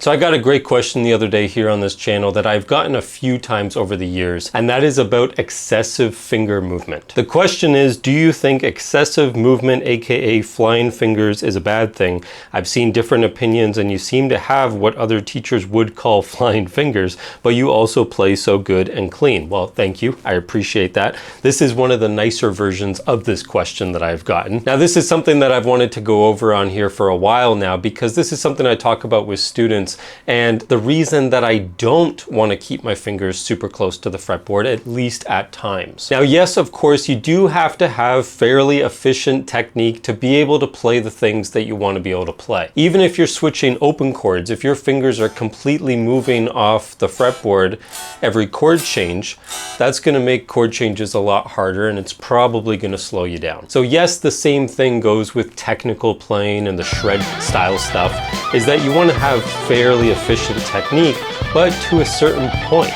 So I got a great question the other day here on this channel that I've gotten a few times over the years, and that is about excessive finger movement. The question is, do you think excessive movement, aka flying fingers, is a bad thing? I've seen different opinions, and you seem to have what other teachers would call flying fingers, but you also play so good and clean. Well, thank you. I appreciate that. This is one of the nicer versions of this question that I've gotten. Now, this is something that I've wanted to go over on here for a while now, because this is something I talk about with students, and the reason that I don't want to keep my fingers super close to the fretboard, at least at times. Now, yes, of course, you do have to have fairly efficient technique to be able to play the things that you want to be able to play. Even if you're switching open chords, if your fingers are completely moving off the fretboard every chord change, that's going to make chord changes a lot harder, and it's probably going to slow you down. So yes, the same thing goes with technical playing and the shred style stuff, is that you want to have fairly efficient technique, but to a certain point.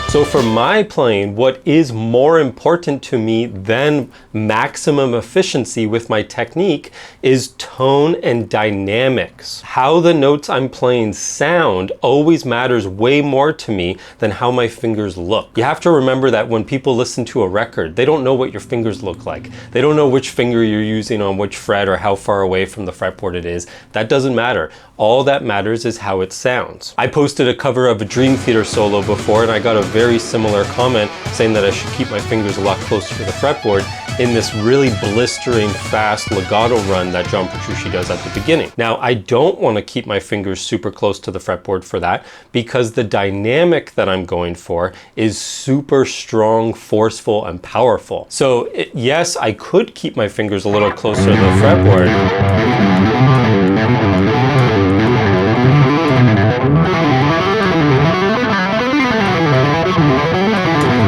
So for my playing, what is more important to me than maximum efficiency with my technique is tone and dynamics. How the notes I'm playing sound always matters way more to me than how my fingers look. You have to remember that when people listen to a record, they don't know what your fingers look like. They don't know which finger you're using on which fret or how far away from the fretboard it is. That doesn't matter. All that matters is how it sounds. I posted a cover of a Dream Theater solo before, and I got a very similar comment saying that I should keep my fingers a lot closer to the fretboard in this really blistering fast legato run that John Petrucci does at the beginning. Now, I don't want to keep my fingers super close to the fretboard for that, because the dynamic that I'm going for is super strong, forceful, and powerful. So yes, I could keep my fingers a little closer to the fretboard.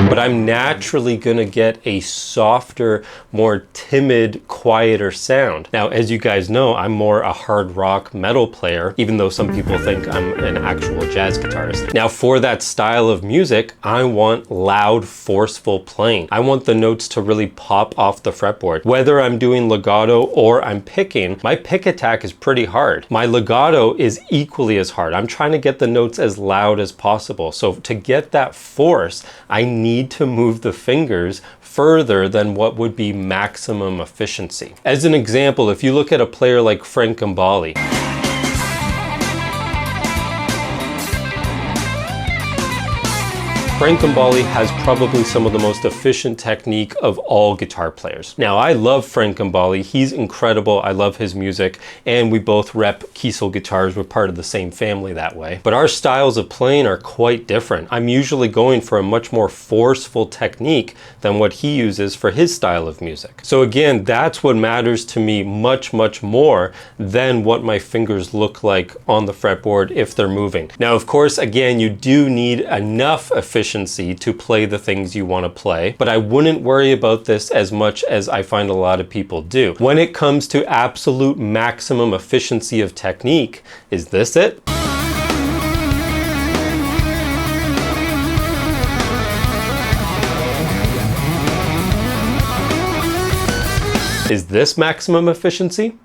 But I'm naturally gonna get a softer, more timid, quieter sound. Now, as you guys know, I'm more a hard rock metal player, even though some people think I'm an actual jazz guitarist. Now, for that style of music, I want loud, forceful playing. I want the notes to really pop off the fretboard. Whether I'm doing legato or I'm picking, my pick attack is pretty hard. My legato is equally as hard. I'm trying to get the notes as loud as possible. So to get that force, I need to move the fingers further than what would be maximum efficiency. As an example, if you look at a player like Frank Gambale, Frank Gambale has probably some of the most efficient technique of all guitar players. Now, I love Frank Gambale. He's incredible. I love his music, and we both rep Kiesel guitars. We're part of the same family that way. But our styles of playing are quite different. I'm usually going for a much more forceful technique than what he uses for his style of music. So again, that's what matters to me much, much more than what my fingers look like on the fretboard if they're moving. Now, of course, again, you do need enough efficiency to play the things you want to play, but I wouldn't worry about this as much as I find a lot of people do. When it comes to absolute maximum efficiency of technique, is this it? Is this maximum efficiency?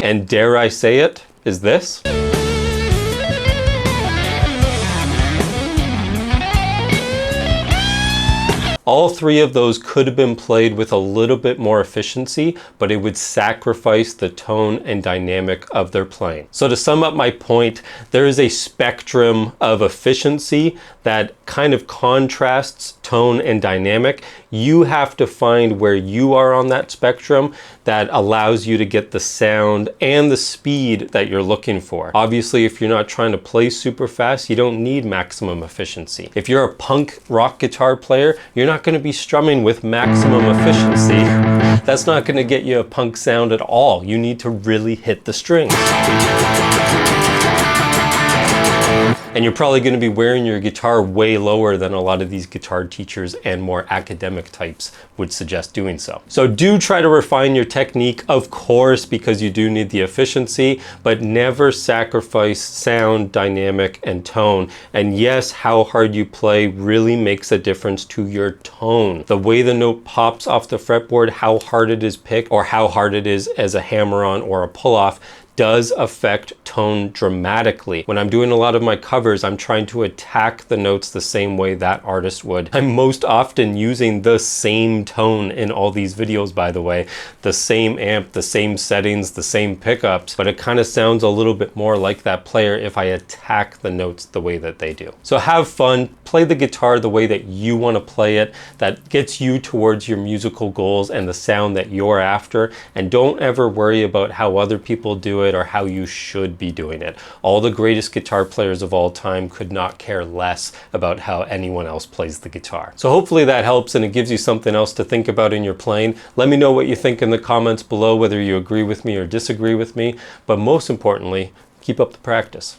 And dare I say it, is this? All three of those could have been played with a little bit more efficiency, but it would sacrifice the tone and dynamic of their playing. So to sum up my point, there is a spectrum of efficiency that kind of contrasts tone and dynamic. You have to find where you are on that spectrum that allows you to get the sound and the speed that you're looking for. Obviously, if you're not trying to play super fast, you don't need maximum efficiency. If you're a punk rock guitar player, you're not going to be strumming with maximum efficiency. That's not going to get you a punk sound at all. You need to really hit the strings. And you're probably going to be wearing your guitar way lower than a lot of these guitar teachers and more academic types would suggest doing so. So do try to refine your technique, of course, because you do need the efficiency, but never sacrifice sound, dynamic, and tone. And yes, how hard you play really makes a difference to your tone. The way the note pops off the fretboard, how hard it is picked, or how hard it is as a hammer-on or a pull-off, does affect tone dramatically. When I'm doing a lot of my covers, I'm trying to attack the notes the same way that artist would. I'm most often using the same tone in all these videos, by the way, the same amp, the same settings, the same pickups, but it kind of sounds a little bit more like that player if I attack the notes the way that they do. So have fun, play the guitar the way that you want to play it, that gets you towards your musical goals and the sound that you're after, and don't ever worry about how other people do it or how you should be doing it. All the greatest guitar players of all time could not care less about how anyone else plays the guitar. So hopefully that helps and it gives you something else to think about in your playing. Let me know what you think in the comments below, whether you agree with me or disagree with me, but most importantly, keep up the practice.